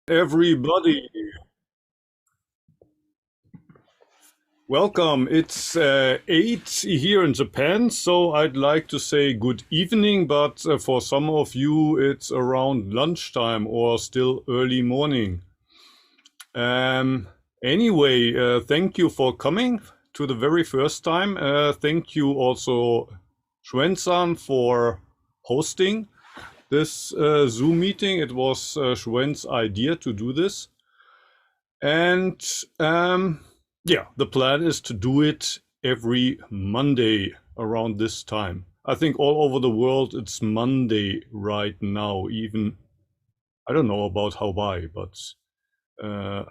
Everybody, welcome. It's 8 here in Japan, so I'd like to say good evening, but for some of you, it's around lunchtime or still early morning. Um, anyway, thank you for coming to the very first time. Thank you also, Xuan for hosting this Zoom meeting. It was Xuan's idea to do this. And yeah, the plan is to do it every Monday around this time. I think all over the world it's Monday right now. Even I don't know about Hawaii, but uh,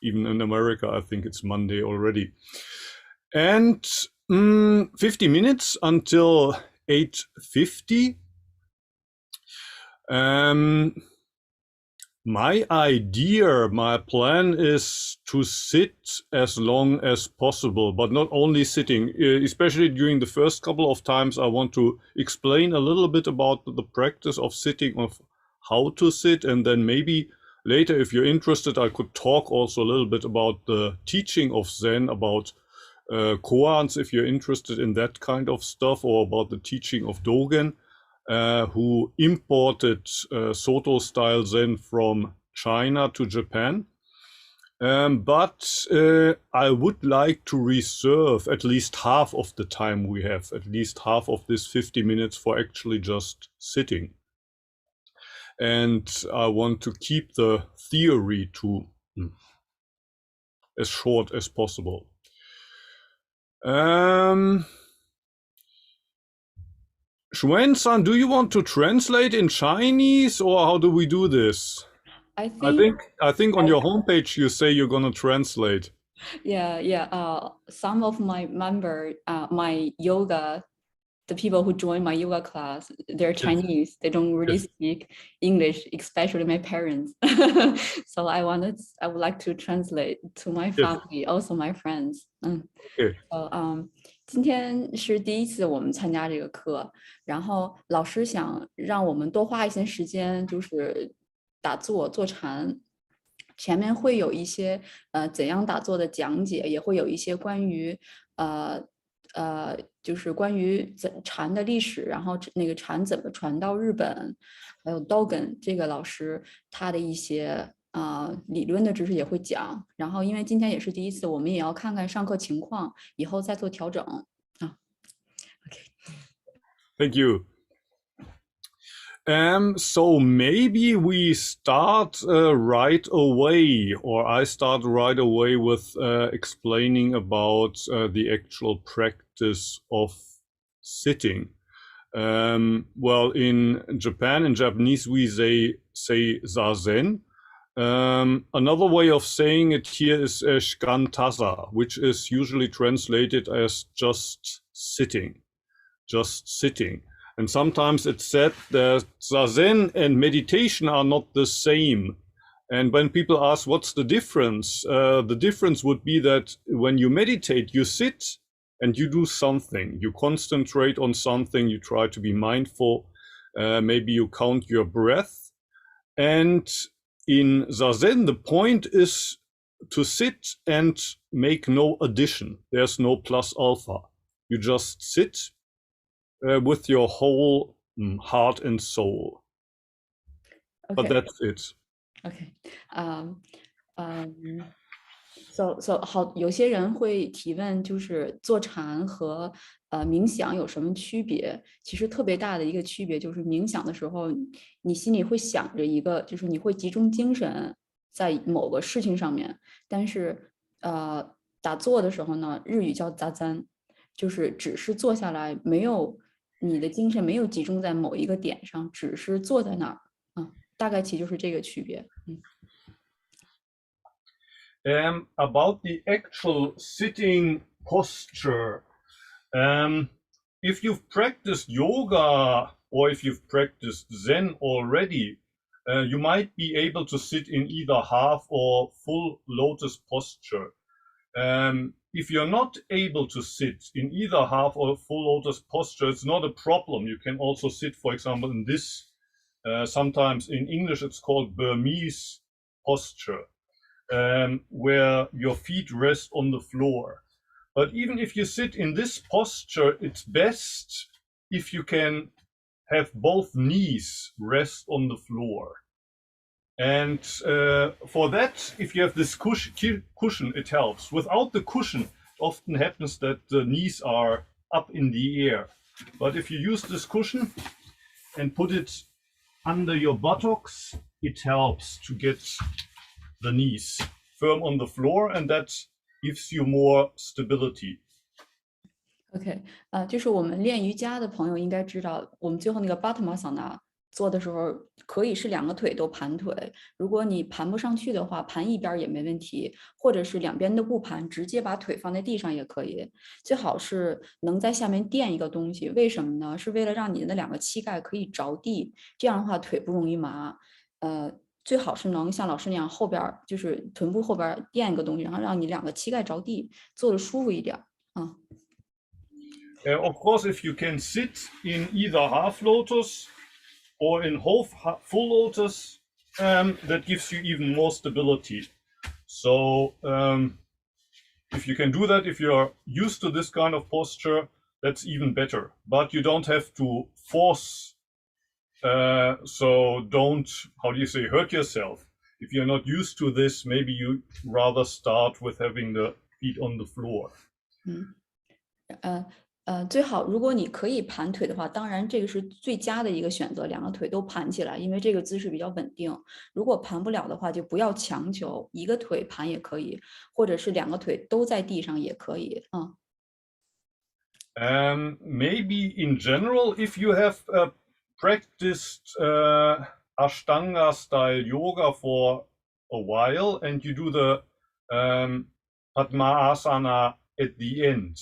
even in America, I think it's Monday already. And 50 minutes until 8:50. Um, My idea, my plan is to sit as long as possible, but not only sitting, especially during the first couple of times, I want to explain a little bit about the practice of sitting, of how to sit, and then maybe later, if you're interested, I could talk also a little bit about the teaching of Zen, about koans, if you're interested in that kind of stuff, or about the teaching of Dogen, who imported Soto style Zen from China to Japan. But I would like to reserve at least half of the time we have, at least half of this 50 minutes for actually just sitting. And I want to keep the theory to as short as possible. Xuan-san, do you want to translate in Chinese, or how do we do this? I I think, think I think on your homepage you say you're gonna translate. yeah. Some of my my yoga, the people who join my yoga class, they're Yes, Chinese. They don't really yes, speak English, especially my parents. So I would like to translate to my yes. family, also my friends. Okay. 今天是第一次我们参加这个课，然后老师想让我们多花一些时间，就是打坐坐禅。前面会有一些怎样打坐的讲解，也会有一些关于呃就是关于禅的历史，然后那个禅怎么传到日本，还有 Dogen 这个老师他的一些理论的知识也会讲。然后因为今天也是第一次，我们也要看看上课情况，以后再做调整啊。OK，Thank you. So maybe we start right away, or I start right away with explaining about the actual practice of sitting. Well, in Japan, in Japanese, we say zazen. Another way of saying it here is shikantaza, which is usually translated as just sitting, just sitting. And sometimes it's said that zazen and meditation are not the same. And when people ask what's the difference would be that when you meditate, you sit and you do something. You concentrate on something, you try to be mindful, maybe you count your breath. And in Zazen, the point is to sit and make no addition. There's no plus alpha. You just sit with your whole heart and soul. But OK that's it. OK，好，有些人会提问，就是坐禅和冥想有什么区别？其实特别大的一个区别就是冥想的时候，你心里会想着一个，就是你会集中精神在某个事情上面，但是打坐的时候呢，日语叫扎赞，就是只是坐下来，没有你的精神没有集中在某一个点上，只是坐在那儿大概其就是这个区别。About the actual sitting posture, um, if you've practiced yoga or if you've practiced Zen already, you might be able to sit in either half or full lotus posture. If you're not able to sit in either half or full lotus posture, it's not a problem. You can also sit, for example, in this. Sometimes in English it's called Burmese posture, where your feet rest on the floor. But even if you sit in this posture, it's best if you can have both knees rest on the floor. And for that, if you have this cushion, it helps. Without the cushion, it often happens that the knees are up in the air. But if you use this cushion and put it under your buttocks, it helps to get the knees firm on the floor, and that gives you more stability. OK，就是我们练瑜伽的朋友应该知道，我们最后那个 Padmasana 做的时候，可以是2个腿都盘腿。如果你盘不上去的话，盘一边也没问题，或者是2边都不盘，直接把腿放在地上也可以。最好是能在下面垫一个东西，为什么呢？是为了让你的2个膝盖可以着地，这样的话腿不容易麻。最好是能像老师那样后边就是臀部后边垫一个东西，然后让你2个膝盖着地，坐的舒服一点啊。Of course, if you can sit in either half lotus or in full lotus, that gives you even more stability. So if you can do that, if you're used to this kind of posture, that's even better. But you don't have to force. So don't, how do you say, hurt yourself. If you're not used to this, maybe you rather start with having the feet on the floor. 最好如果你可以盘腿的话，当然这个是最佳的一个选择，2个腿都盘起来，因为这个姿势比较稳定。如果盘不了的话，就不要强求，1个腿盘也可以，或者是2个腿都在地上也可以啊。Maybe in general, if you have practiced Ashtanga style yoga for a while and you do the Padmasana at the end,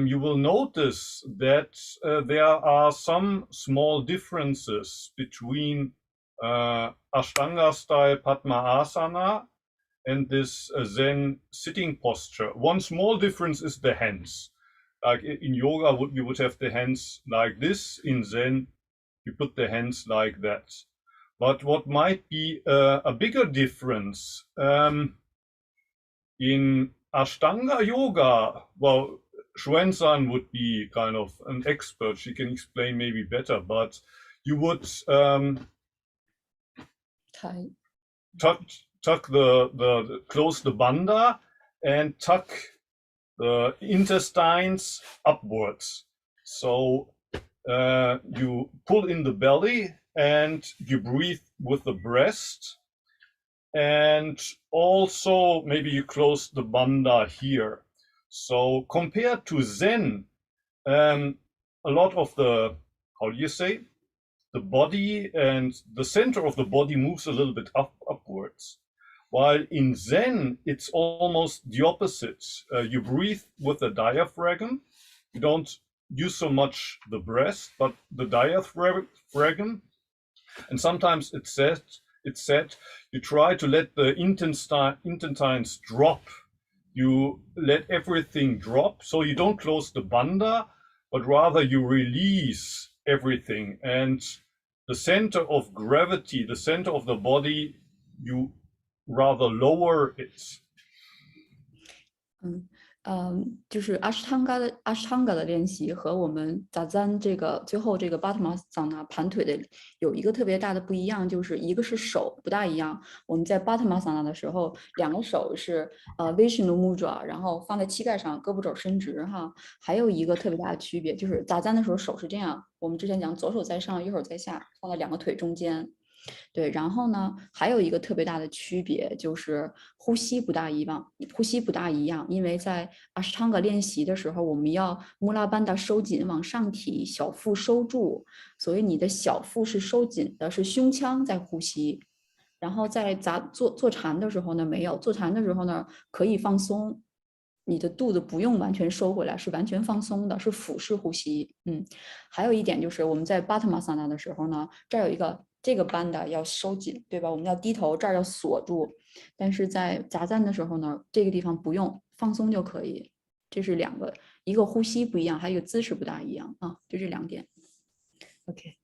you will notice that there are some small differences between Ashtanga style Padmasana and this Zen sitting posture. One small difference is the hands. Like in yoga, you would have the hands like this. In Zen, you put the hands like that. But what might be a bigger difference in Ashtanga yoga, well, Xuan would be kind of an expert. She can explain maybe better, but you would tuck close the bandha and tuck the intestines upwards. So you pull in the belly and you breathe with the breast. And also maybe you close the bandha here. So compared to Zen, a lot of the, how do you say, the body and the center of the body moves a little bit upwards. While in Zen, it's almost the opposite. You breathe with the diaphragm. You don't use so much the breast, but the diaphragm. And sometimes it's said you try to let the intestines drop. You let everything drop. So you don't close the bandha, but rather you release everything. And the center of gravity, the center of the body, you rather lower it. 就是 Ashtanga 的练习和我们 Zazen 这个最后这个 Padmasana 盘腿的有一个特别大的不一样，就是一个是手不大一样。我们在 Padmasana 的时候，2个手是Vishnu Mudra，然后放在膝盖上，胳膊肘伸直哈。还有一个特别大的区别就是 Zazen 的时候手是这样，我们之前讲左手在上，右手在下，放在2个腿中间。对，然后呢，还有一个特别大的区别就是呼吸不大一样，因为在阿斯汤格练习的时候，我们要穆拉班达收紧往上提，小腹收住，所以你的小腹是收紧的，是胸腔在呼吸。然后在坐禅的时候呢，没有，坐禅的时候呢可以放松，你的肚子不用完全收回来，是完全放松的，是腹式呼吸。还有一点就是我们在巴特玛萨那的时候呢，这儿有一个这个班的要收紧，对吧？我们要低头，这儿要锁住。但是在杂赞的时候呢，这个地方不用，放松就可以。这是2个，一个呼吸不一样，还有一个姿势不大一样啊，就这2点。OK。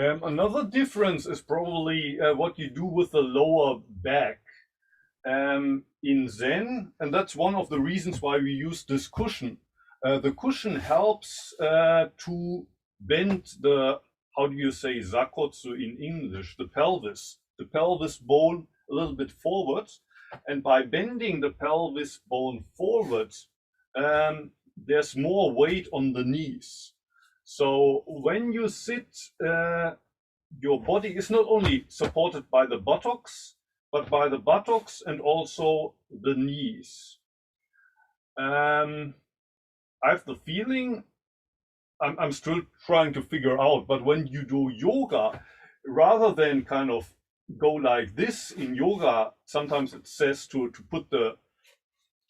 Another difference is probably what you do with the lower back. In Zen, and that's one of the reasons why we use this cushion. The cushion helps to bend the, how do you say, zakotsu in English, the pelvis bone a little bit forward. And by bending the pelvis bone forward, there's more weight on the knees. So when you sit, your body is not only supported by the buttocks, but by the buttocks and also the knees. I have the feeling, I'm still trying to figure out, but when you do yoga, rather than kind of go like this in yoga, sometimes it says to put the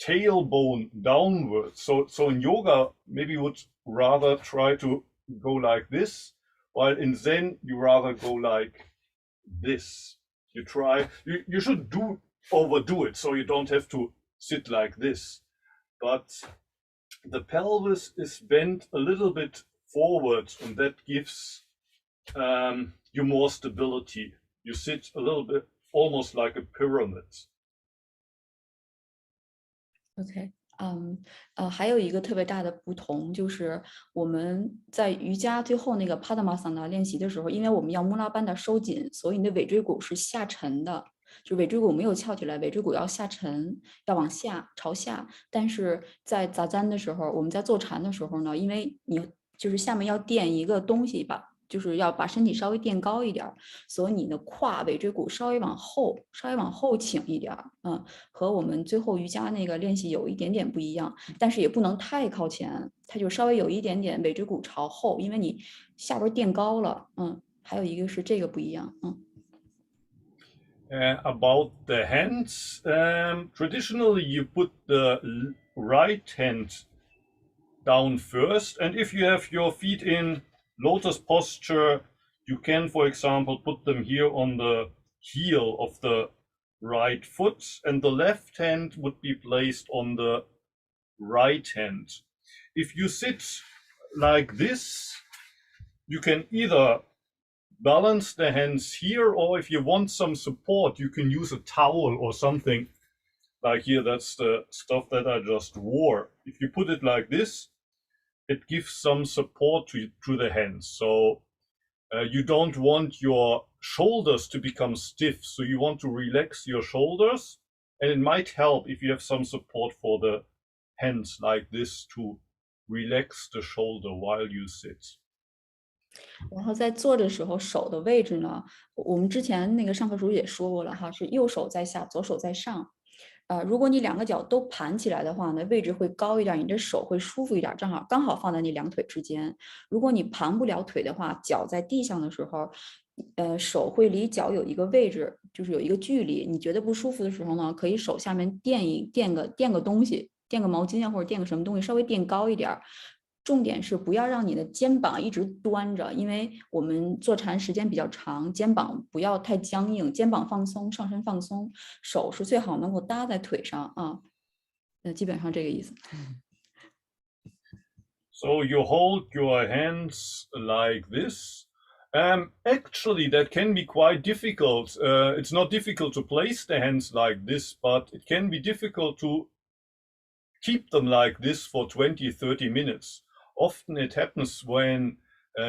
tailbone downwards. So in yoga, maybe you would rather try to go like this, while in Zen, you rather go like this. You should overdo it so you don't have to sit like this. But the pelvis is bent a little bit forward, and that gives you more stability. You sit a little bit almost like a pyramid. OK，还有一个特别大的不同就是我们在瑜伽最后那个 Padmasana 练习的时候，因为我们要穆拉班达收紧，所以你的尾椎骨是下沉的，就尾椎骨没有翘起来，尾椎骨要下沉，要往下朝下。但是在扎赞的时候，我们在坐禅的时候呢，因为你就是下面要垫一个东西吧。就是要把身体稍微垫高一点，所以你的胯尾椎骨稍微往后倾一点，和我们最后瑜伽那个练习有一点点不一样，但是也不能太靠前，它就稍微有一点点尾椎骨朝后，因为你下边垫高了，还有一个是这个不一样，About the hands, traditionally you put the right hand down first, and if you have your feet in lotus posture, you can, for example, put them here on the heel of the right foot, and the left hand would be placed on the right hand. If you sit like this, you can either balance the hands here, or if you want some support, you can use a towel or something. Like here, that's the stuff that I just wore. If you put it like this, it gives some support to the hands. So you don't want your shoulders to become stiff. So you want to relax your shoulders. And it might help if you have some support for the hands like this to relax the shoulder while you sit. 然后在做的时候，手的位置呢，我们之前那个上课时候也说过了哈，是右手在下，左手在上。如果你两个脚都盘起来的话呢，位置会高一点，你的手会舒服一点，刚好放在你两腿之间。如果你盘不了腿的话，脚在地上的时候，手会离脚有一个位置，就是有一个距离。你觉得不舒服的时候呢，可以手下面垫个东西，垫个毛巾啊，或者垫个什么东西，稍微垫高一点。重点是不要让你的肩膀一直端着，因为我们坐禅时间比较长，肩膀不要太僵硬，肩膀放松，上身放松，手是最好能够搭在腿上啊。基本上这个意思。So you hold your hands like this. Actually, that can be quite difficult. It's not difficult to place the hands like this, but it can be difficult to keep them like this for 20, 30 minutes. Often it happens when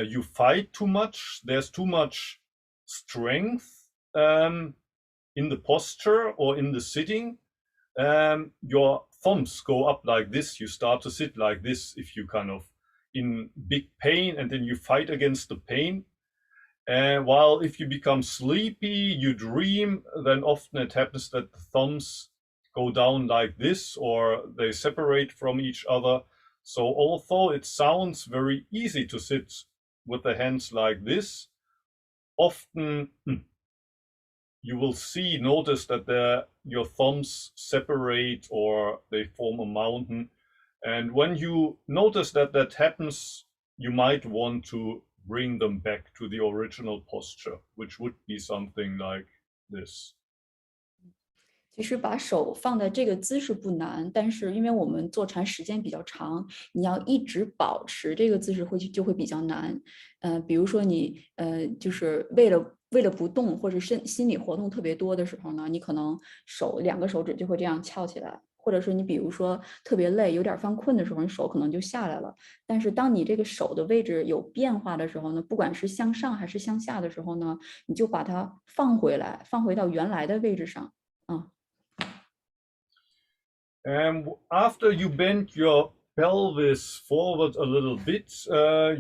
you fight too much, there's too much strength in the posture or in the sitting. Your thumbs go up like this. You start to sit like this if you kind of in big pain, and then you fight against the pain. While if you become sleepy, you dream, then often it happens that the thumbs go down like this, or they separate from each other. So although it sounds very easy to sit with the hands like this, often you will notice that your thumbs separate or they form a mountain. And when you notice that happens, you might want to bring them back to the original posture, which would be something like this. 其实把手放在这个姿势不难，但是因为我们坐禅时间比较长，你要一直保持这个姿势就会比较难。比如说你就是为了不动或者心理活动特别多的时候呢，你可能两个手指就会这样翘起来，或者是你比如说特别累有点犯困的时候，你手可能就下来了。但是当你这个手的位置有变化的时候呢，不管是向上还是向下的时候呢，你就把它放回来，放回到原来的位置上啊。And after you bend your pelvis forward a little bit,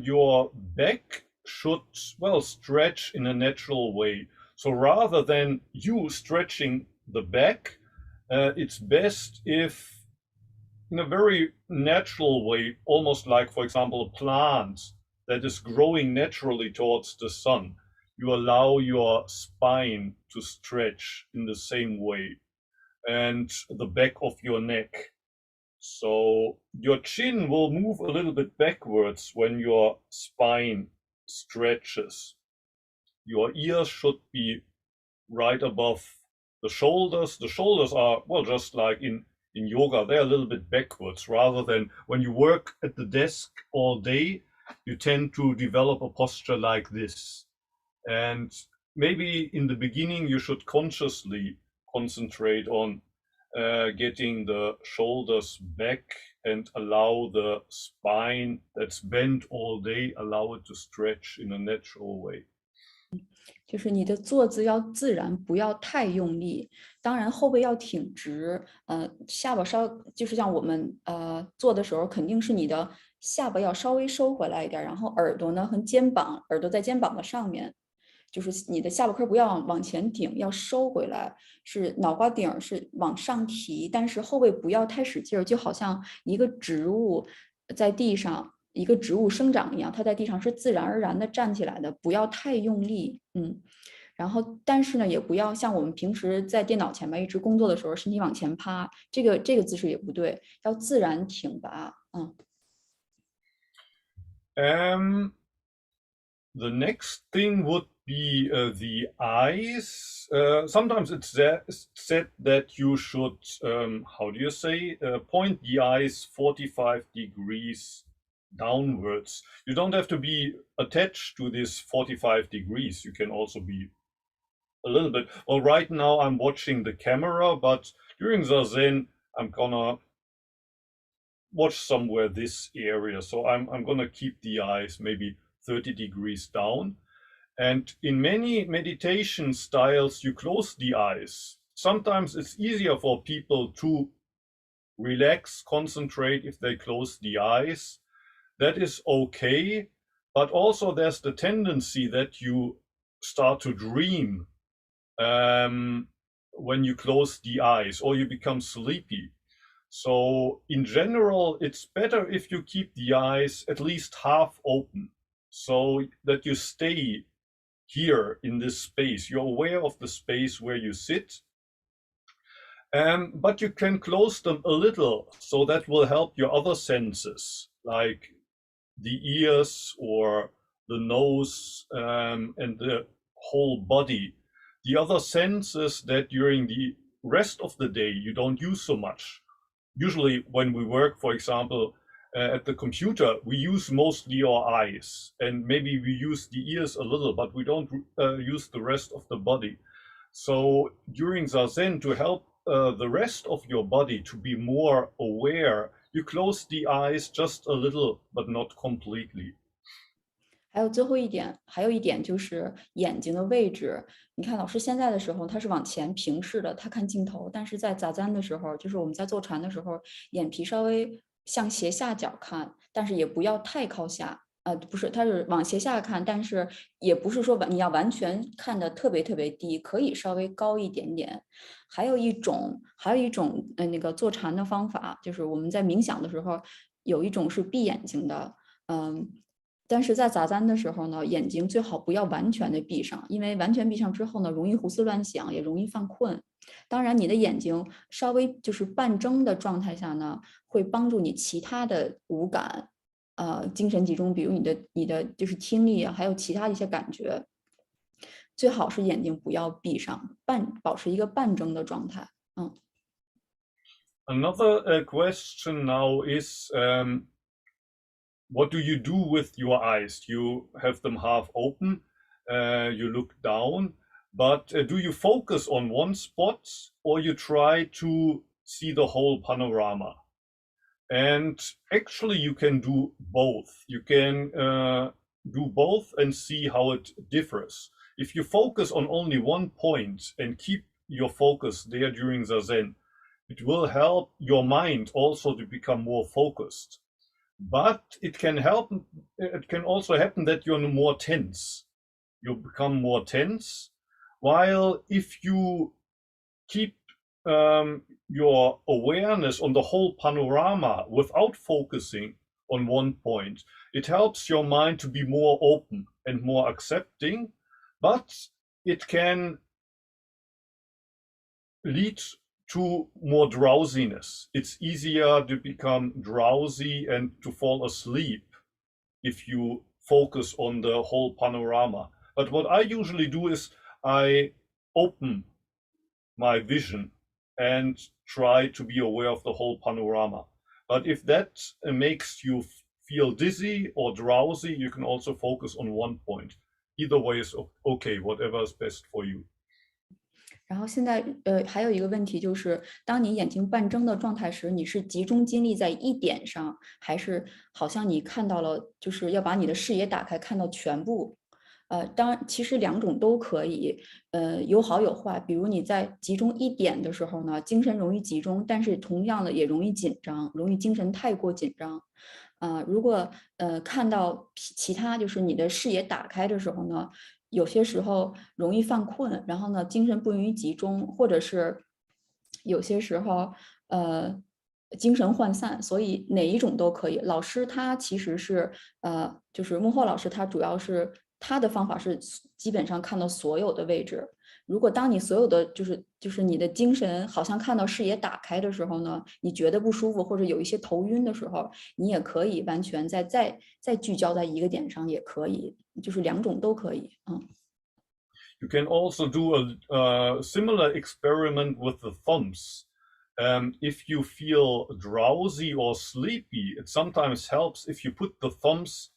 your back should, well, stretch in a natural way. So rather than you stretching the back, it's best if, in a very natural way, almost like, for example, a plant that is growing naturally towards the sun, you allow your spine to stretch in the same way and the back of your neck. So your chin will move a little bit backwards when your spine stretches. Your ears should be right above the shoulders. The shoulders are, well, just like in yoga, they're a little bit backwards rather than when you work at the desk all day, you tend to develop a posture like this. And maybe in the beginning, you should consciously concentrate on getting the shoulders back and allow the spine that's bent all day, allow it to stretch in a natural way. 就是你的坐姿要自然，不要太用力。当然后背要挺直，下巴就是像我们坐的时候，肯定是你的下巴要稍微收回来一点，然后耳朵呢和耳朵在肩膀的上面，就是你的下巴颏不要往前顶，要收回来，是脑瓜顶是往上提，但是后背不要太使劲儿，就好像一个植物在地上。一个植物生长一样，它在地上是自然而然的站起来的，不要太用力，然后但是呢，也不要像我们平时在电脑前面一直工作的时候，身体往前趴，这个姿势也不对，要自然挺拔，The next thing would be the eyes. Sometimes it's said that you should, how do you say, point the eyes 45 degrees downwards. You don't have to be attached to this 45 degrees. You can also be a little bit. Well, right now I'm watching the camera, but during Zazen, I'm gonna watch somewhere this area. So I'm gonna keep the eyes maybe 30 degrees down. And in many meditation styles, you close the eyes. Sometimes it's easier for people to relax, concentrate if they close the eyes. That is okay. But also there's the tendency that you start to dream when you close the eyes or you become sleepy. So in general, it's better if you keep the eyes at least half open so that you stay here in this space. You're aware of the space where you sit, but you can close them a little, so that will help your other senses, like the ears or the nose and the whole body. The other senses that during the rest of the day you don't use so much. Usually when we work, for example, at the computer, we use mostly our eyes and maybe we use the ears a little, but we don't use the rest of the body. So during Zazen, to help the rest of your body to be more aware, you close the eyes just a little, but not completely. 还有还有一点就是眼睛的位置。你看老师现在的时候，他是往前平视的，他看镜头；但是在扎赞的时候，就是我们在坐禅的时候，眼皮稍微向斜下角看，但是也不要太靠下。不是，它是往斜下看，但是也不是说你要完全看得特别特别低，可以稍微高一点点。还有一种那个坐禅的方法，就是我们在冥想的时候，有一种是闭眼睛的，但是在扎赞的时候呢，眼睛最好不要完全的闭上，因为完全闭上之后呢，容易胡思乱想，也容易犯困。当然，你的眼睛稍微就是半睁的状态下呢，会帮助你其他的五感，精神集中，比如你的就是听力啊，还有其他的一些感觉。最好是眼睛不要闭上，保持一个半睁的状态。Another question now is, what do you do with your eyes? You have them half open, you look down, but do you focus on one spot or you try to see the whole panorama? And actually you can do both. You can do both and see how it differs. If you focus on only one point and keep your focus there during Zazen, it will help your mind also to become more focused. But it can also happen that you're more tense. You become more tense. While if you keep your awareness on the whole panorama without focusing on one point, it helps your mind to be more open and more accepting, but it can lead to more drowsiness. It's easier to become drowsy and to fall asleep if you focus on the whole panorama. But what I usually do is I open my vision and try to be aware of the whole panorama. But if that makes you feel dizzy or drowsy, you can also focus on one point. Either way is okay, whatever is best for you. 然后现在还有一个问题就是，当你眼睛半睁的状态时，你是集中精力在一点上，还是好像你看到了，就是要把你的视野打开，看到全部？当然，其实两种都可以，有好有坏。比如你在集中一点的时候呢，精神容易集中，但是同样的也容易紧张，容易精神太过紧张。如果看到其他，就是你的视野打开的时候呢，有些时候容易犯困，然后呢，精神不容易集中，或者是有些时候精神涣散，所以哪一种都可以。老师他其实是就是幕后老师，他主要是他的方法是基本上看到所有的位置。如果当你所有的就是你的精神好像看到视野打开的时候呢，你觉得不舒服或者有一些头晕的时候，你也可以完全再聚焦在一个点上，也可以，就是两种都可以。You can also do a similar experiment with the thumbs. If you feel drowsy or sleepy, it sometimes helps if you put the thumbs,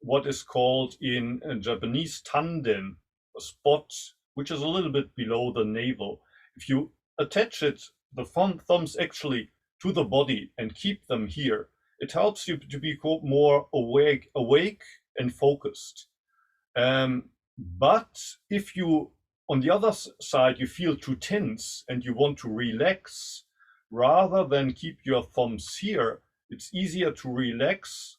what is called in Japanese tanden, a spot which is a little bit below the navel. If you attach the thumbs actually to the body and keep them here, it helps you to be more awake and focused. But if you, on the other side, you feel too tense and you want to relax, rather than keep your thumbs here, it's easier to relax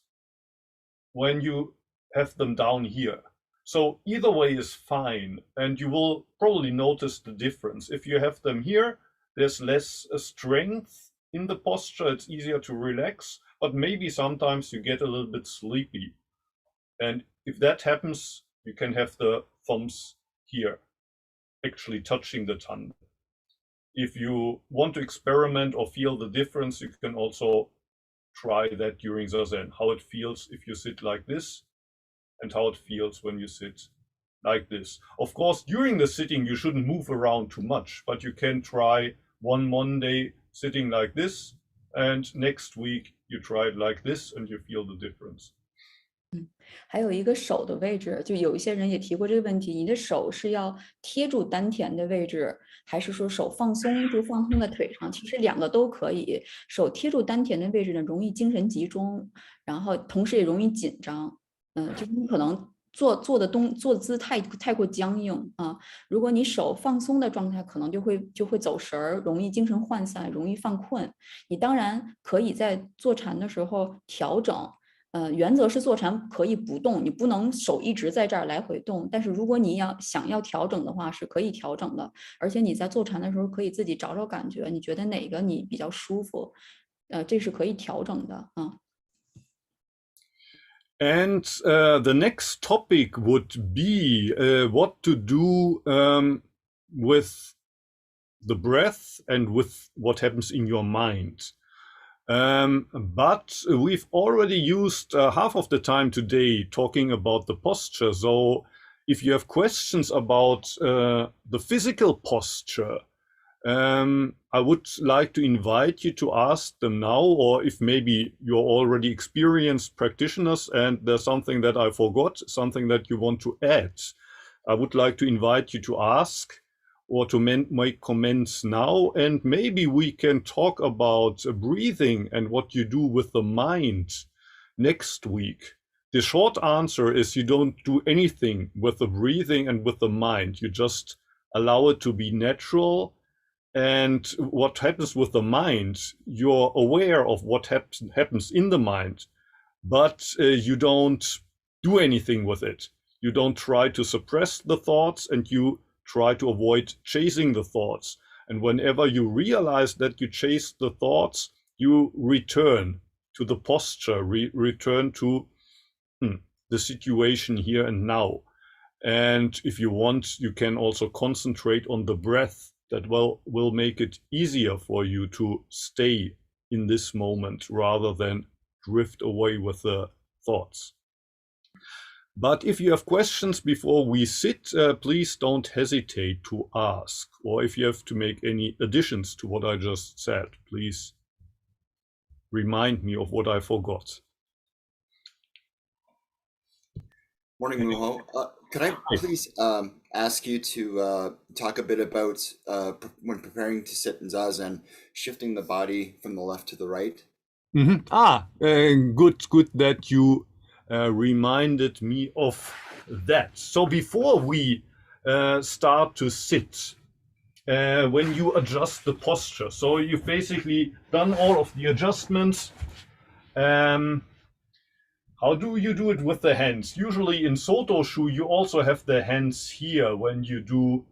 when you have them down here. So either way is fine, and you will probably notice the difference. If you have them here, there's less strength in the posture, it's easier to relax, but maybe sometimes you get a little bit sleepy. And if that happens, you can have the thumbs here, actually touching the tongue. If you want to experiment or feel the difference, you can also try that during Zazen, how it feels if you sit like this and how it feels when you sit like this. Of course, during the sitting, you shouldn't move around too much, but you can try one Monday sitting like this, and next week you try it like this and you feel the difference. 还有一个手的位置，就有一些人也提过这个问题，你的手是要贴住丹田的位置，还是说手放松就放松在腿上？其实两个都可以。手贴住丹田的位置呢，容易精神集中，然后同时也容易紧张。就是你可能坐姿太过僵硬啊。如果你手放松的状态，可能就会走神儿，容易精神涣散，容易犯困。你当然可以在坐禅的时候调整。原则是坐禅可以不动，你不能手一直在这儿来回动。但是如果你想要调整的话，是可以调整的。而且你在坐禅的时候可以自己找感觉，你觉得哪个你比较舒服，这是可以调整的啊。And the next topic would be what to do with the breath and with what happens in your mind. But we've already used half of the time today talking about the posture. So if you have questions about the physical posture, I would like to invite you to ask them now, or if maybe you're already experienced practitioners and there's something that I forgot, something that you want to add, I would like to invite you to ask or to make comments now, and maybe we can talk about breathing and what you do with the mind next week. The short answer is you don't do anything with the breathing and with the mind. You just allow it to be natural. And what happens with the mind, you're aware of what happens in the mind, but you don't do anything with it. You don't try to suppress the thoughts, and you try to avoid chasing the thoughts. And whenever you realize that you chase the thoughts, you return to the posture, return to the situation here and now. And if you want, you can also concentrate on the breath. That will make it easier for you to stay in this moment rather than drift away with the thoughts. But if you have questions before we sit, please don't hesitate to ask. Or if you have to make any additions to what I just said, please remind me of what I forgot. Morning, Muho. Could I please ask you to talk a bit about when preparing to sit in Zazen, shifting the body from the left to the right? Good that you reminded me of that. So before we start to sit, when you adjust the posture, so you've basically done all of the adjustments. How do you do it with the hands? Usually in Soto-shu, you also have the hands here when you do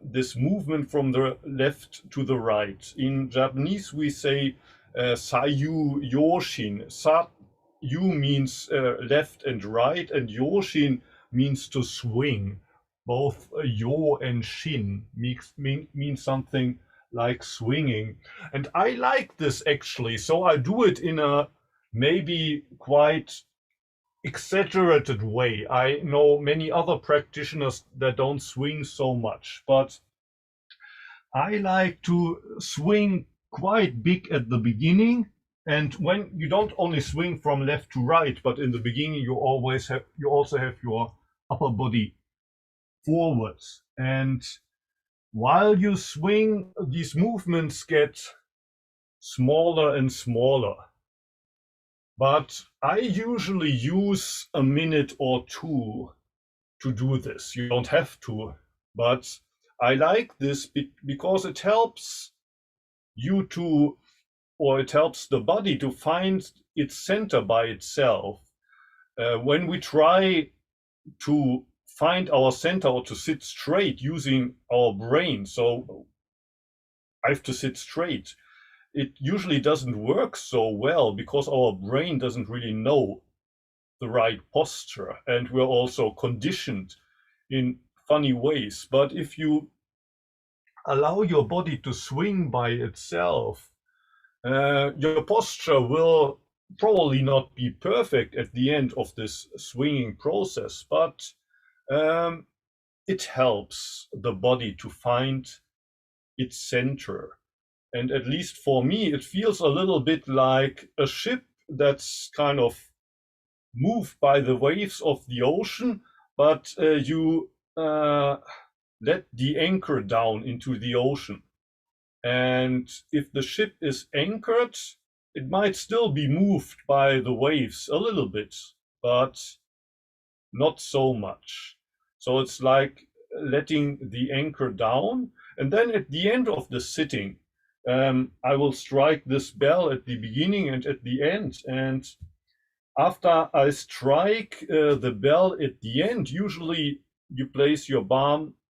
this movement from the left to the right. In Japanese, we say sayu yoshin. Sayu means left and right, and yoshin means to swing. Both yo and shin mean something like swinging. And I like this actually, so I do it in a maybe quite exaggerated way. I know many other practitioners that don't swing so much, but I like to swing quite big at the beginning. And when you don't only swing from left to right, but in the beginning you also have your upper body forwards. And while you swing, these movements get smaller and smaller. But I usually use a minute or two to do this. You don't have to, but I like this because it helps you to, or it helps the body to find its center by itself. When we try to find our center or to sit straight using our brain, so I have to sit straight, it usually doesn't work so well because our brain doesn't really know the right posture, and we're also conditioned in funny ways. But if you allow your body to swing by itself, your posture will probably not be perfect at the end of this swinging process, but it helps the body to find its center. And at least for me, it feels a little bit like a ship that's kind of moved by the waves of the ocean, but you let the anchor down into the ocean. And if the ship is anchored, it might still be moved by the waves a little bit, but not so much. So it's like letting the anchor down. And then at the end of the sitting, I will strike this bell at the beginning and at the end. And after I strike the bell at the end, usually you place your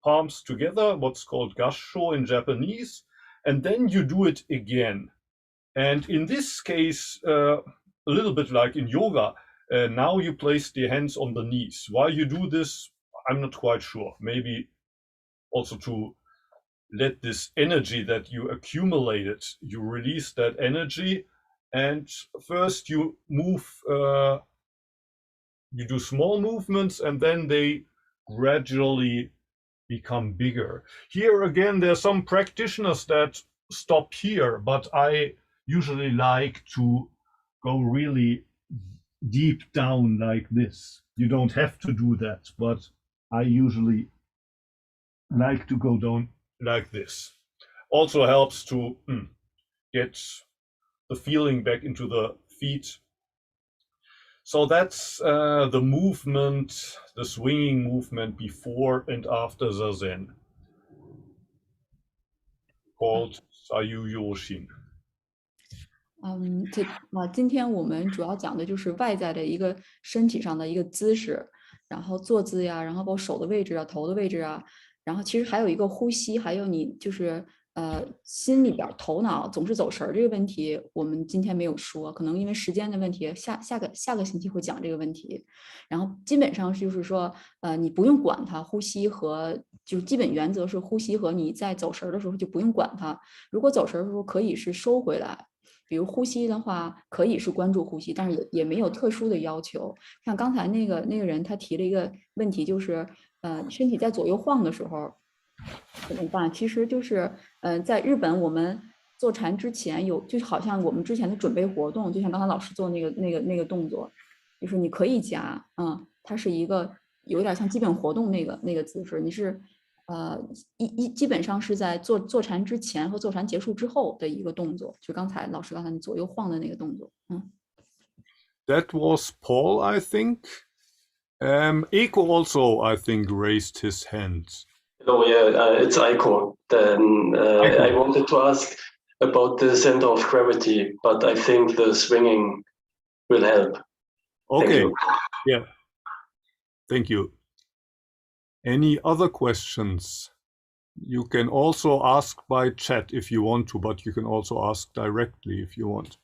palms together, what's called gassho in Japanese, and then you do it again. And in this case, a little bit like in yoga, now you place the hands on the knees. Why you do this, I'm not quite sure. Maybe also to let this energy that you accumulated, you release that energy. And first you move, you do small movements, and then they gradually become bigger. Here again, there are some practitioners that stop here, but I usually like to go really deep down like this. You don't have to do that, but I usually like to go down like this. Also helps to get the feeling back into the feet. So that's the movement, the swinging movement before and after Zazen, called Sayuyoshin. 今天我们主要讲的就是外在的一个身体上的一个姿势，然后坐姿呀，然后包括手的位置啊、头的位置啊，然后其实还有一个呼吸，还有你就是心里边头脑总是走神儿这个问题，我们今天没有说，可能因为时间的问题，下个星期会讲这个问题。然后基本上就是说，你不用管它，呼吸和就是基本原则是呼吸和你在走神儿的时候就不用管它，如果走神儿的时候可以是收回来。比如呼吸的话，可以是关注呼吸，但是也没有特殊的要求。像刚才那个人他提了一个问题，就是身体在左右晃的时候怎么办？其实就是在日本我们坐禅之前就好像我们之前的准备活动，就像刚才老师做那个动作，就是你可以夹，它是一个有点像基本活动那个姿势，你是。基本上是在坐禅之前和坐禅结束之后的一个动作，就刚才老师你左右晃的那个动作。That was Paul, I think. Eko also, I think, raised his hand. Oh yeah, it's Aiko. Then I wanted to ask about the center of gravity, but I think the swinging will help. Okay. Yeah. Thank you. Any other questions? You can also ask by chat if you want to, but you can also ask directly if you want.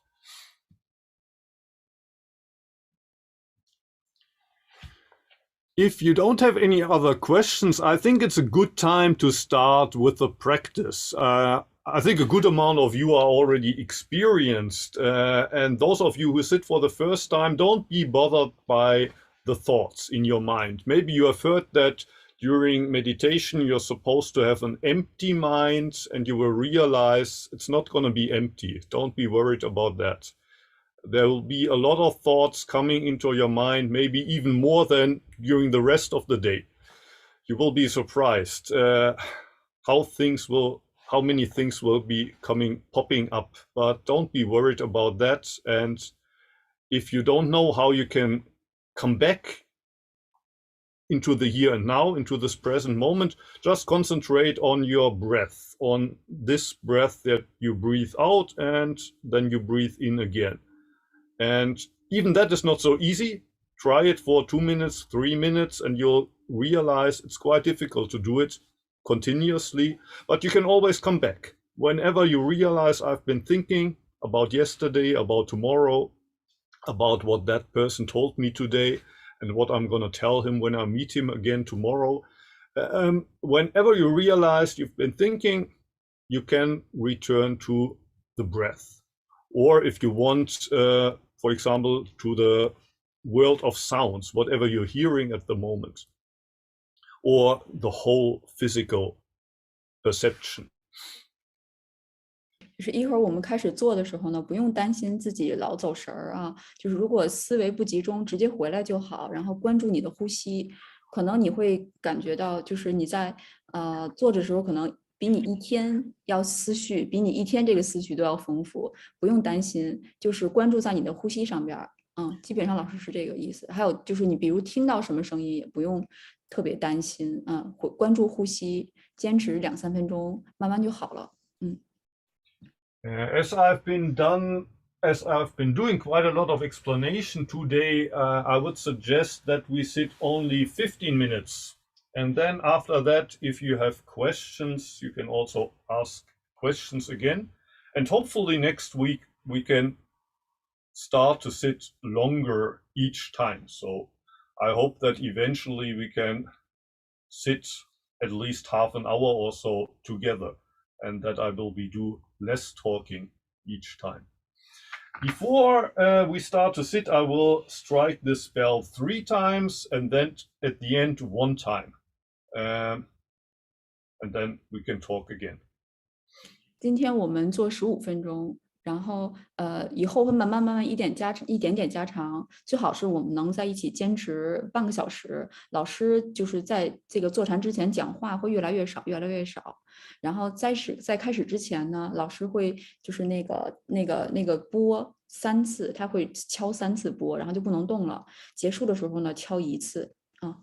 If you don't have any other questions, I think it's a good time to start with the practice. I think a good amount of you are already experienced, and those of you who sit for the first time, don't be bothered by the thoughts in your mind. Maybe you have heard that during meditation, you're supposed to have an empty mind, and you will realize it's not going to be empty. Don't be worried about that. There will be a lot of thoughts coming into your mind, maybe even more than during the rest of the day. You will be surprised how many things will be popping up, but don't be worried about that. And if you don't know how you can come back into the here and now, into this present moment, just concentrate on your breath, on this breath that you breathe out and then you breathe in again. And even that is not so easy. Try it for 2 minutes, 3 minutes, and you'll realize it's quite difficult to do it continuously, but you can always come back. Whenever you realize I've been thinking about yesterday, about tomorrow, about what that person told me today, and what I'm going to tell him when I meet him again tomorrow. Whenever you realize you've been thinking, you can return to the breath. Or if you want, for example, to the world of sounds, whatever you're hearing at the moment, or the whole physical perception. 就是一会儿我们开始做的时候呢，不用担心自己老走神儿啊，就是如果思维不集中，直接回来就好，然后关注你的呼吸，可能你会感觉到，就是你在做的时候，可能比你一天要思绪，比你一天这个思绪都要丰富，不用担心，就是关注在你的呼吸上边儿，基本上老师是这个意思。还有就是你比如听到什么声音，也不用特别担心，关注呼吸，坚持2、3分钟，慢慢就好了。As I've been doing quite a lot of explanation today, I would suggest that we sit only 15 minutes. And then after that, if you have questions, you can also ask questions again. And hopefully next week, we can start to sit longer each time. So I hope that eventually we can sit at least half an hour or so together, and that I will do less talking each time. Before we start to sit, I will strike this bell 3 times and then at the end 1 time. and then we can talk again. 今天我们做15分钟，然后以后会慢慢一点点加长，最好是我们能在一起坚持半个小时。老师就是在这个坐禅之前讲话会越来越少，越来越少。然后在开始之前呢，老师会就是那个波3次，他会敲3次波，然后就不能动了。结束的时候呢，敲1次啊。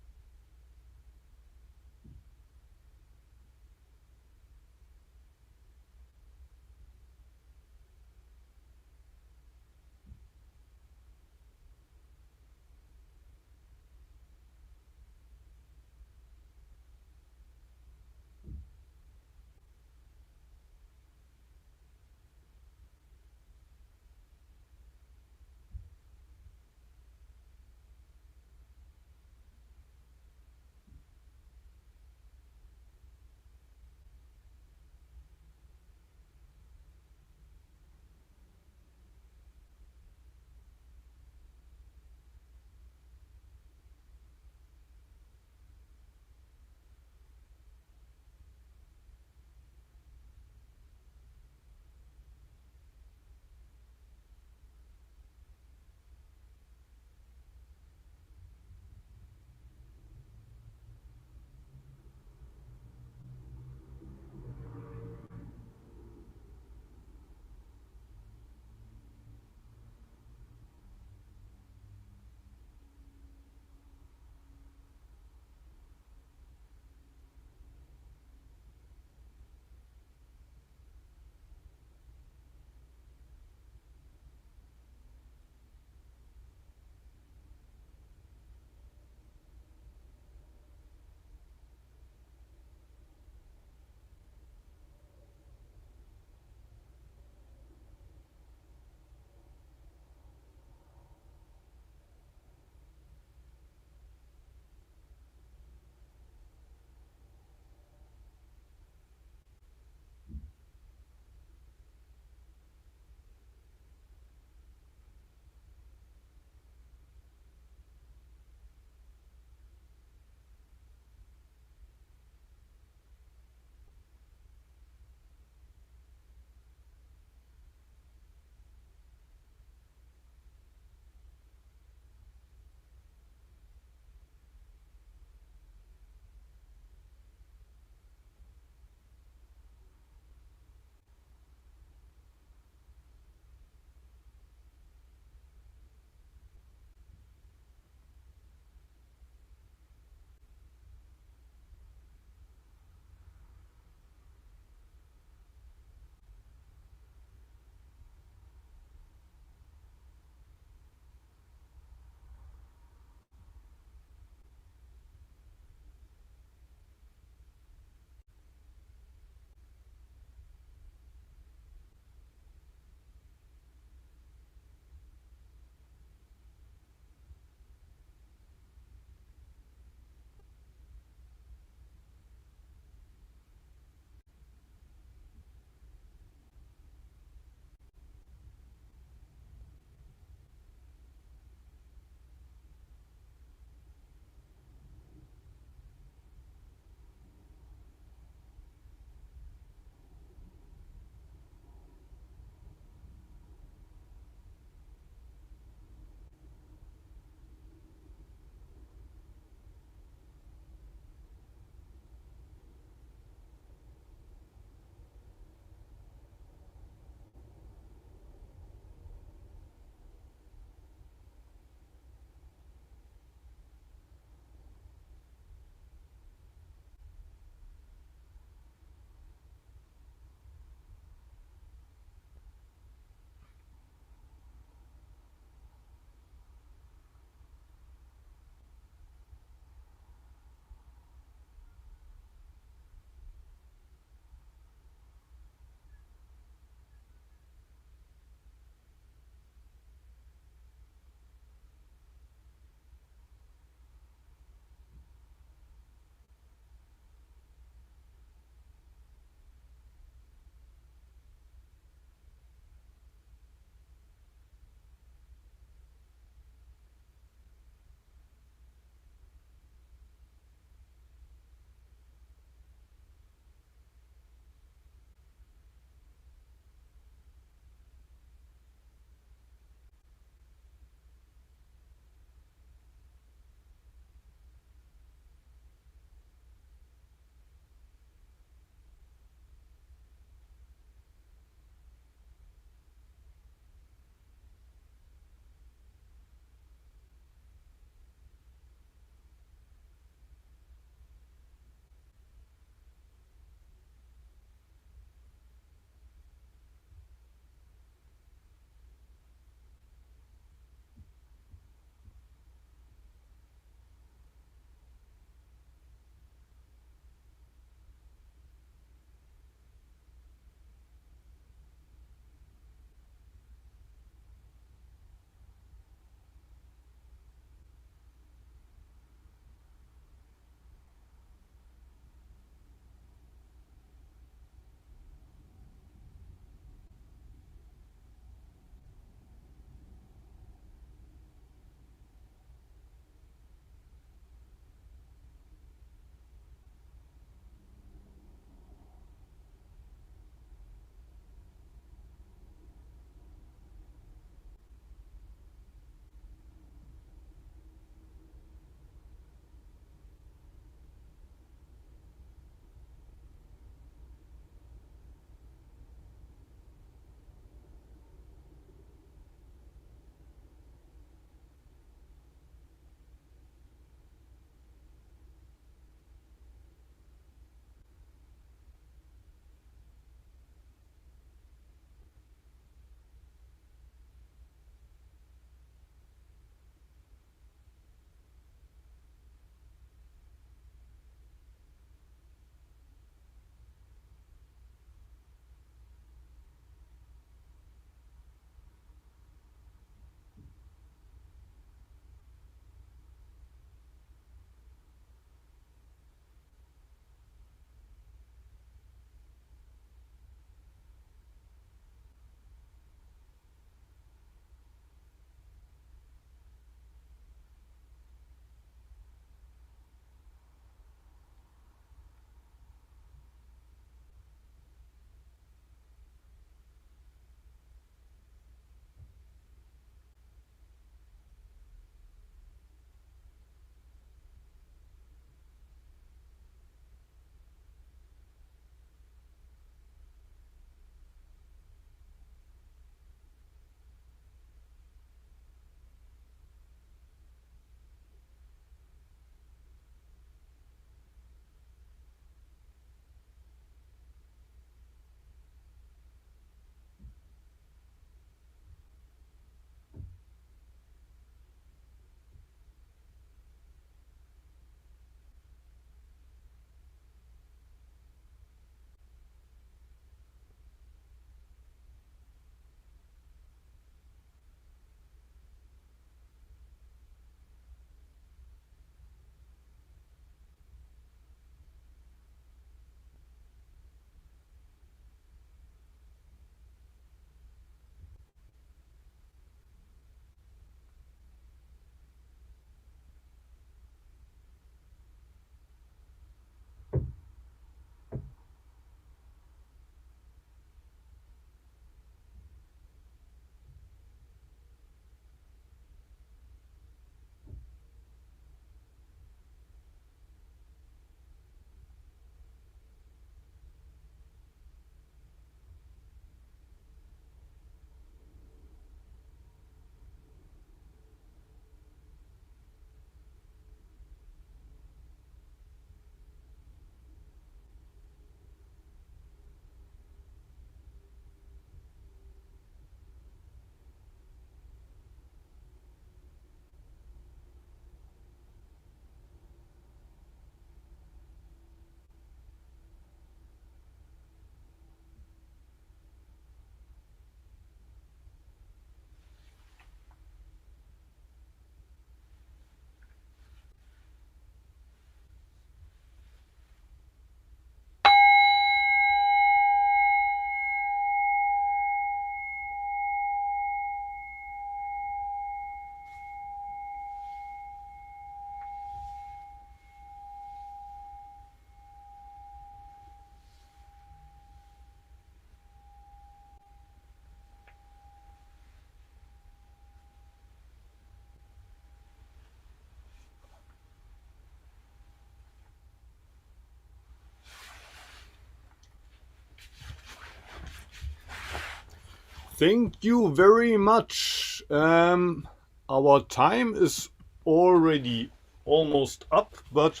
Thank you very much. Our time is already almost up, but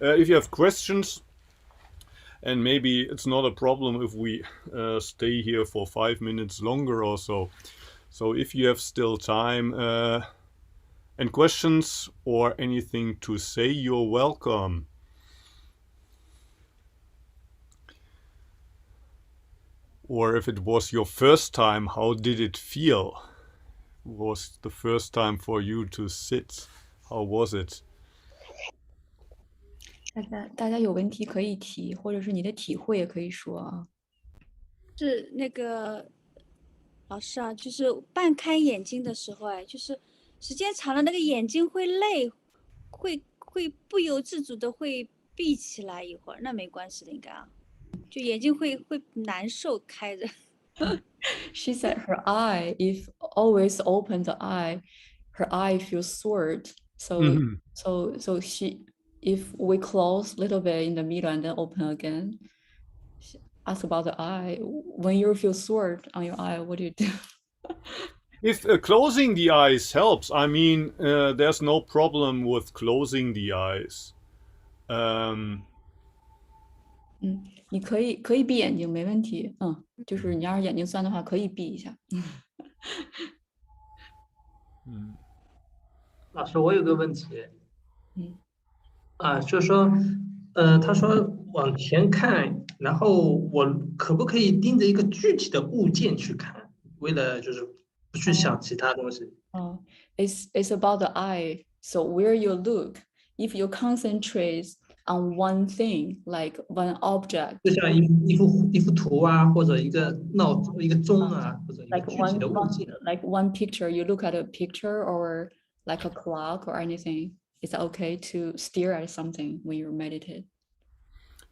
if you have questions, and maybe it's not a problem if we stay here for 5 minutes longer or so. So if you have still time and questions or anything to say, you're welcome. Or if it was your first time, how did it feel? Was the first time for you to sit? How was it? 大家有问题可以提，或者是你的体会也可以说啊。是那个老师啊，就是半开眼睛的时候，就是时间长了，那个眼睛会累，会不由自主的会闭起来一会儿，那没关系的，应该啊，就眼睛会难受开着。She said her eye, if always open the eye, her eye feels sore. So so she, if we close a little bit in the middle and then open again, she asked about the eye. When you feel sore on your eye, what do you do? If closing the eyes helps, I mean, there's no problem with closing the eyes. 你可以闭眼睛，没问题。就是你要是眼睛酸的话，可以闭一下。老师，我有个问题。就是说，他说往前看，然后我可不可以盯着一个具体的物件去看，为了就是不去想其他东西。It's about the eye. So where you look, if you concentrate on one thing, like one object, 就像一幅图啊，或者一个一个钟啊，或者一个具体的物件。like one picture, you look at a picture or like a clock or anything. It's okay to stare at something when you meditate.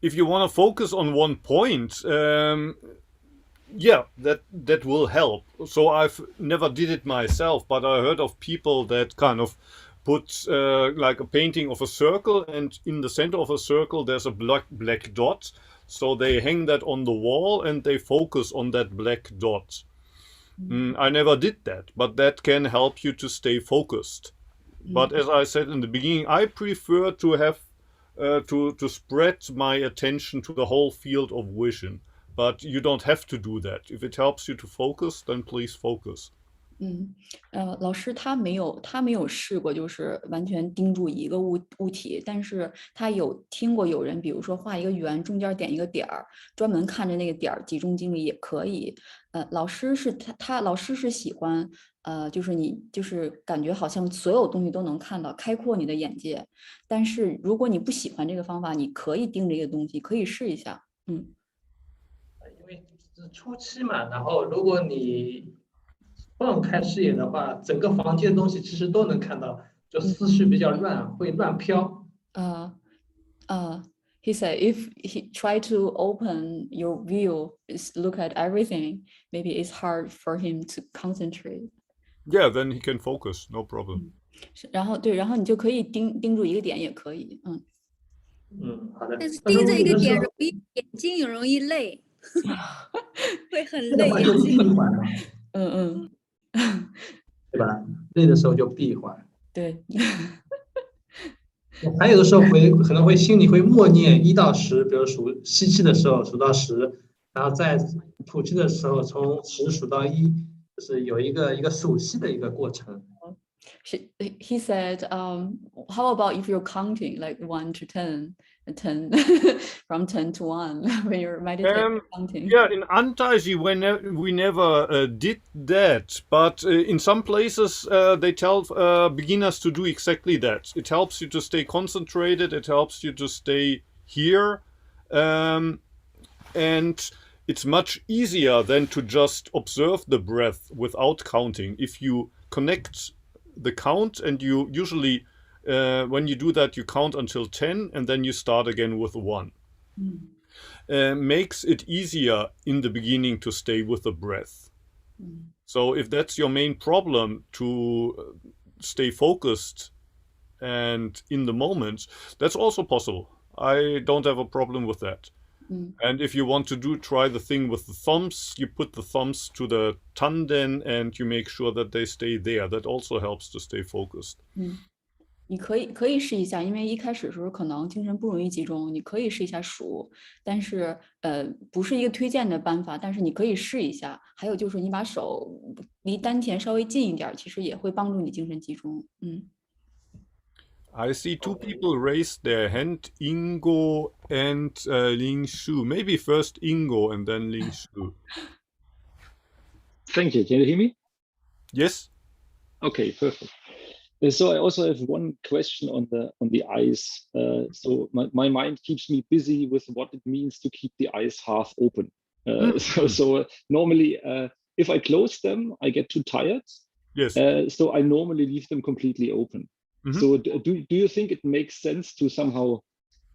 If you want to focus on one point, yeah, that will help. So I've never did it myself, but I heard of people that kind of put like a painting of a circle, and in the center of a circle there's a black dot. So they hang that on the wall and they focus on that black dot. I never did that, but that can help you to stay focused. But as I said in the beginning, I prefer to have to spread my attention to the whole field of vision. But you don't have to do that. If it helps you to focus, then please focus. 老师他没有试过，就是完全盯住一个物体，但是他有听过有人，比如说画一个圆，中间点一个点儿，专门看着那个点儿集中精力也可以。老师是喜欢，就是你就是感觉好像所有东西都能看到，开阔你的眼界。但是如果你不喜欢这个方法，你可以盯着一个东西，可以试一下。因为是初期嘛，然后如果你放开视野的话，整个房间的东西其实都能看到，就思绪比较乱，会乱飘。He said if he try to open your view, look at everything, maybe it's hard for him to concentrate. Yeah, then he can focus, no problem. 然后你就可以盯住一个点也可以。好的。但是盯着一个点容易眼睛也容易累，会很累眼睛。对吧？累的时候就闭一会儿。对。还有的时候可能会心里会默念1到10，比如吸气的时候数到10，然后在吐气的时候从10数到1，就是有一个数息的一个过程。He said, how about if you're counting like 1 to 10, 10 from 10 to 1 when you're meditating counting? Yeah, in Antaiji we never did that, but in some places they tell beginners to do exactly that. It helps you to stay concentrated, it helps you to stay here, and it's much easier than to just observe the breath without counting. If you connect the count, and you usually when you do that you count until 10 and then you start again with 1. Makes it easier in the beginning to stay with the breath. So if that's your main problem, to stay focused and in the moment, that's also possible. I don't have a problem with that. And if you want to try the thing with the thumbs, you put the thumbs to the tanden and you make sure that they stay there. That also helps to stay focused. 你可以试一下，因为一开始的时候可能精神不容易集中，你可以试一下数，但是不是一个推荐的办法，但是你可以试一下。还有就是你把手离丹田稍微近一点，其实也会帮助你精神集中。I see two people raise their hand, Ingo and Ling Shu. Maybe first Ingo and then Ling Shu. Thank you. Can you hear me? Yes. Okay, perfect. So I also have one question on the eyes. So my mind keeps me busy with what it means to keep the eyes half open. So normally, if I close them, I get too tired. Yes. So I normally leave them completely open. So do you think it makes sense to somehow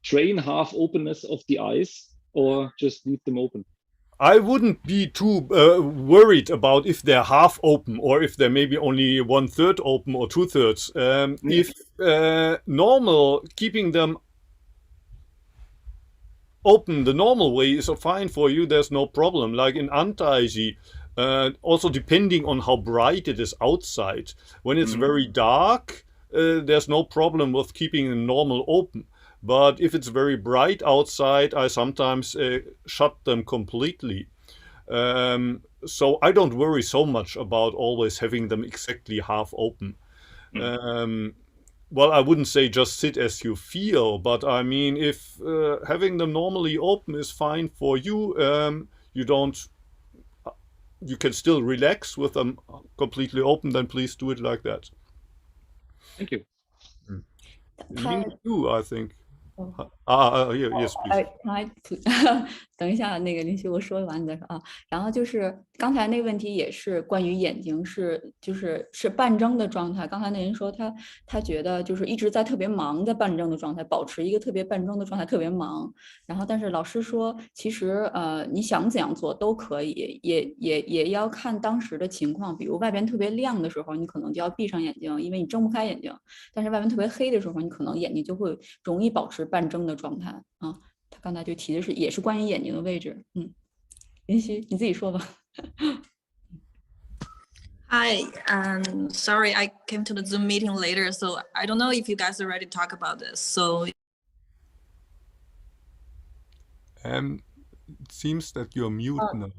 train half openness of the eyes, or just leave them open? I wouldn't be too worried about if they're half open or if they're maybe only 1/3 open or 2/3. If normal, keeping them open the normal way is fine for you, there's no problem. Like in Antaiji, also depending on how bright it is outside. When it's very dark, there's no problem with keeping the normal open. But if it's very bright outside, I sometimes shut them completely. So I don't worry so much about always having them exactly half open. Well, I wouldn't say just sit as you feel, but I mean, if having them normally open is fine for you, you can still relax with them completely open, then please do it like that. Thank you. Me too, I think. Yes, please. 等一下，那个林旭，我说完你再说啊。然后就是刚才那个问题也是关于眼睛是半睁的状态。刚才那人说他觉得就是一直在特别忙的半睁的状态，保持一个特别半睁的状态，特别忙。然后但是老师说，其实你想怎样做都可以，也要看当时的情况。比如外边特别亮的时候，你可能就要闭上眼睛，因为你睁不开眼睛。但是外边特别黑的时候，你可能眼睛就会容易保持半睁的状态啊。他刚才就提的也是关于眼睛的位置。林夕，你自己说吧。Hi, sorry, I came to the Zoom meeting later, so I don't know if you guys are ready to talk about this. So, it seems that you're mute now.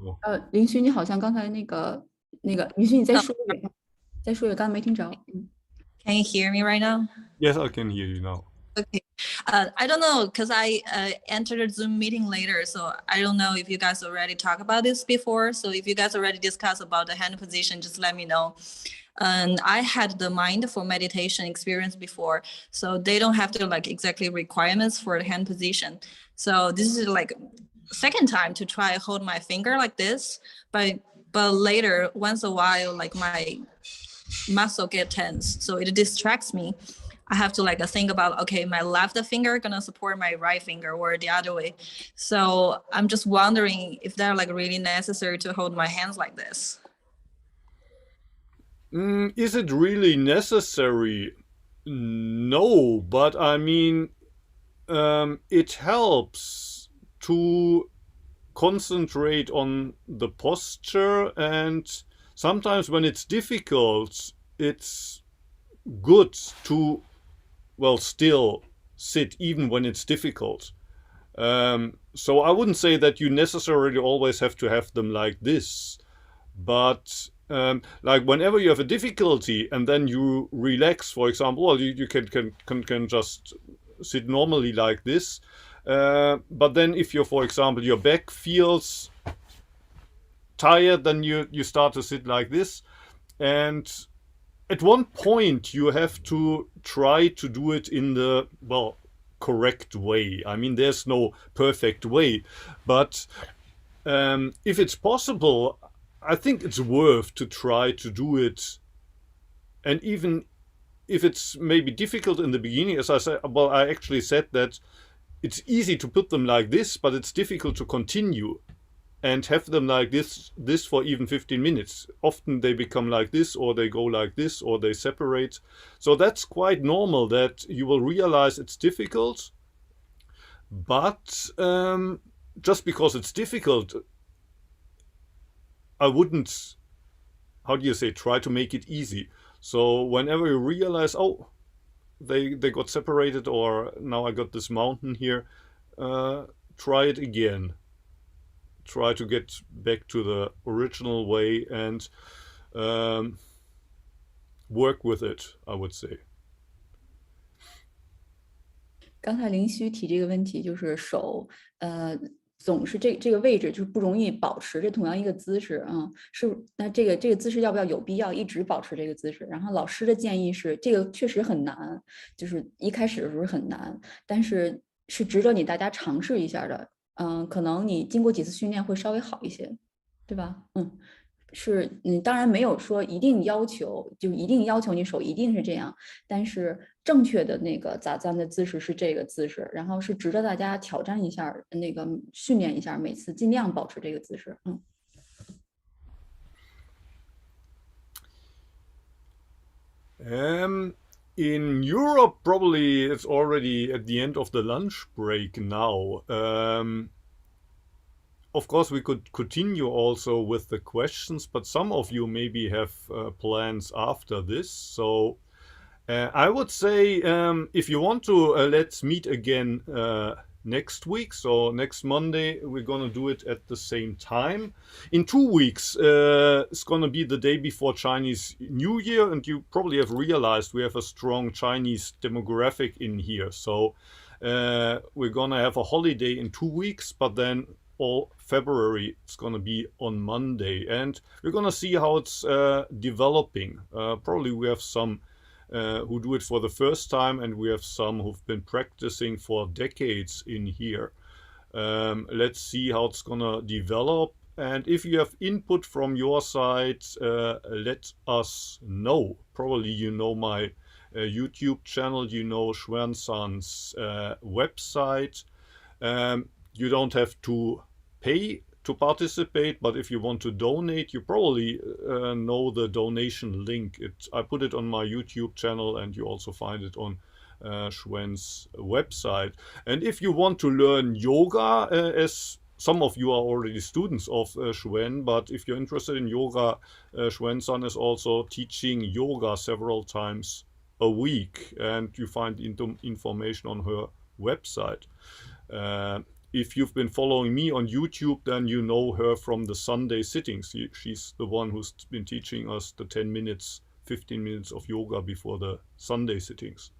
林夕，你好像刚才那个林夕，你再说一遍，刚才没听着。Can you hear me right now? Yes, I can hear you now. Okay. I don't know, because I entered a Zoom meeting later, so I don't know if you guys already talked about this before. So if you guys already discussed about the hand position, just let me know. And I had the mindful meditation experience before, so they don't have to like exactly requirements for the hand position. So this is like second time to try hold my finger like this, but later once a while, like my muscle get tense, so it distracts me. I have to like think about, okay, my left finger gonna support my right finger or the other way. So I'm just wondering if they're like really necessary to hold my hands like this. Is it really necessary? No, but I mean, it helps to concentrate on the posture, and sometimes when it's difficult, it's good to still sit even when it's difficult. So I wouldn't say that you necessarily always have to have them like this, but like whenever you have a difficulty and then you relax, for example, you can just sit normally like this, but then if you're, for example, your back feels tired, then you start to sit like this, and at one point you have to try to do it in the correct way. I mean, there's no perfect way, but if it's possible, I think it's worth to try to do it. And even if it's maybe difficult in the beginning, as I said, I actually said that it's easy to put them like this, but it's difficult to continue and have them like this for even 15 minutes. Often they become like this, or they go like this, or they separate. So that's quite normal that you will realize it's difficult. But just because it's difficult, I wouldn't, how do you say, try to make it easy. So whenever you realize, oh, they got separated, or now I got this mountain here, try it again. Try to get back to the original way and work with it, I would say. 刚才林虚提这个问题，就是手，总是这个位置就是不容易保持这同样一个姿势啊，那这个姿势要不要有必要一直保持这个姿势？然后老师的建议是，这个确实很难，就是一开始的时候很难，但是是值得大家尝试一下的。可能你经过几次训练会稍微好一些，对吧？当然没有说一定要求你手一定是这样，但是正确的那个Zazen的姿势是这个姿势，然后是值得大家挑战一下，那个训练一下，每次尽量保持这个姿势。In Europe, probably it's already at the end of the lunch break now. Of course, we could continue also with the questions, but some of you maybe have plans after this. So I would say if you want to, let's meet again next week. So next Monday, we're going to do it at the same time. In 2 weeks, it's going to be the day before Chinese New Year. And you probably have realized we have a strong Chinese demographic in here. So we're going to have a holiday in 2 weeks, but then all February it's going to be on Monday, and we're going to see how it's developing. Probably we have some who do it for the first time, and we have some who've been practicing for decades in here. Let's see how it's going to develop, and if you have input from your side, let us know. Probably you know my YouTube channel, you know Xuan's website. You don't have to pay to participate, but if you want to donate, you probably know the donation link. I put it on my YouTube channel, and you also find it on Xuan's website. And if you want to learn yoga, as some of you are already students of Xuan, but if you're interested in yoga, Xuan-san is also teaching yoga several times a week, and you find information on her website. If you've been following me on YouTube, then you know her from the Sunday sittings. She's the one who's been teaching us the 10 minutes, 15 minutes of yoga before the Sunday sittings.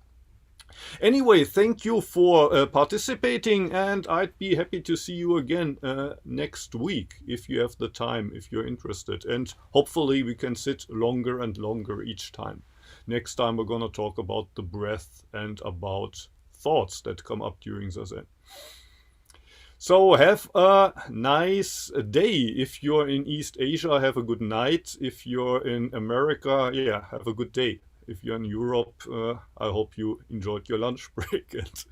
Anyway, thank you for participating, and I'd be happy to see you again next week if you have the time, if you're interested. And hopefully we can sit longer and longer each time. Next time we're going to talk about the breath and about thoughts that come up during Zazen. So have a nice day. If you're in East Asia, have a good night. If you're in America, yeah, have a good day. If you're in Europe, I hope you enjoyed your lunch break and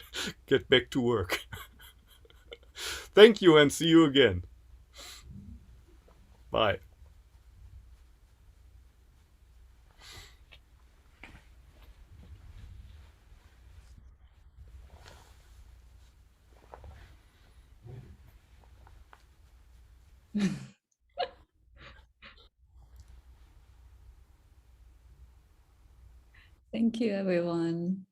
get back to work. Thank you, and see you again. Bye. Thank you, everyone.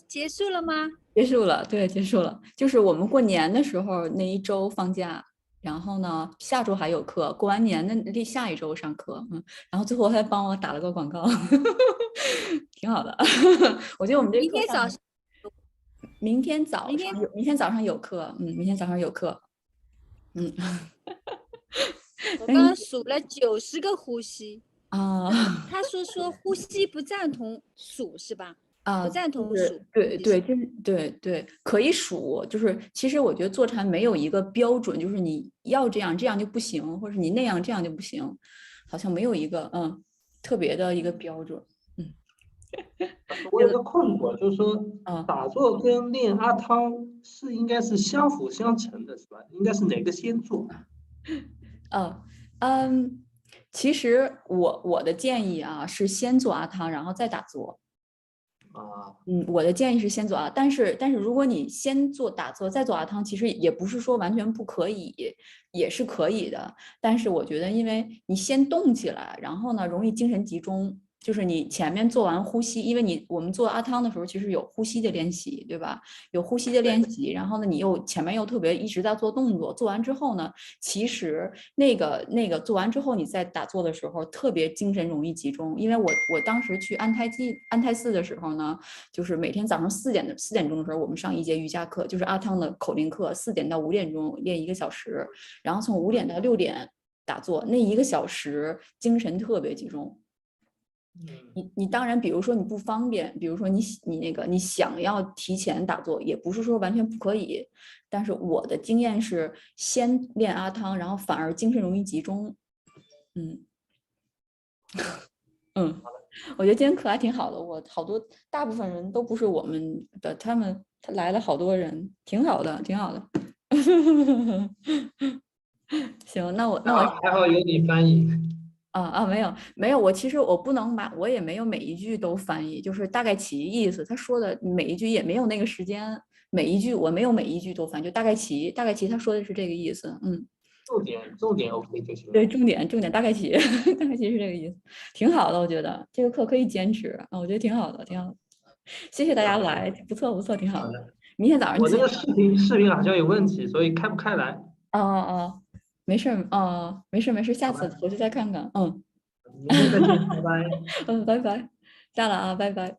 结束了吗？结束了，对，结束了。就是我们过年的时候那一周放假，然后呢，下周还有课，过完年的下一周上课，然后最后还帮我打了个广告，挺好的。我觉得我们这明天早上有课，明天早上有课，我刚刚数了90个呼吸啊。他说呼吸不赞同数是吧？不赞同数。对，可以数。就是其实我觉得坐禅没有一个标准，就是你要这样就不行，或者你那样这样就不行，好像没有一个特别的一个标准。我有个困惑，就是说打坐跟练阿汤应该是相辅相成的，是吧？应该是哪个先做？其实我的建议啊是先做阿汤，然后再打坐。啊，我的建议是先做啊，但是如果你先做打坐再做阿汤，其实也不是说完全不可以，也是可以的。但是我觉得，因为你先动起来，然后呢容易精神集中，就是你前面做完呼吸，因为我们做阿汤的时候其实有呼吸的练习，对吧？有呼吸的练习，然后呢你前面又特别一直在做动作，做完之后呢，其实那个做完之后你在打坐的时候特别精神容易集中，因为我当时去安泰寺的时候呢。就是每天早上4点钟的时候，我们上一节瑜伽课，就是阿汤的口令课，4点到5点钟练1个小时，然后从5点到6点打坐，那1个小时精神特别集中。你当然，比如说你不方便，比如说你想要提前打坐，也不是说完全不可以，但是我的经验是先练阿汤，然后反而精神容易集中。我觉得今天课还挺好的，大部分人都不是我们的，他来了好多人，挺好的，挺好的。行，那我还好有你翻译。没有，其实我不能我也没有每一句都翻译，就是大概其意思。他说的每一句也没有那个时间，每一句我没有每一句都翻，就大概其他说的是这个意思。重点 OK 就行了。对，重点大概其是这个意思，挺好的，我觉得这个课可以坚持啊，我觉得挺好的，挺好的。谢谢大家来，不错，挺好的。明天早上我那个视频好像有问题，所以开不开来。没事没事，下次回去再看看。明天再见，拜拜。拜拜，下了啊，拜拜。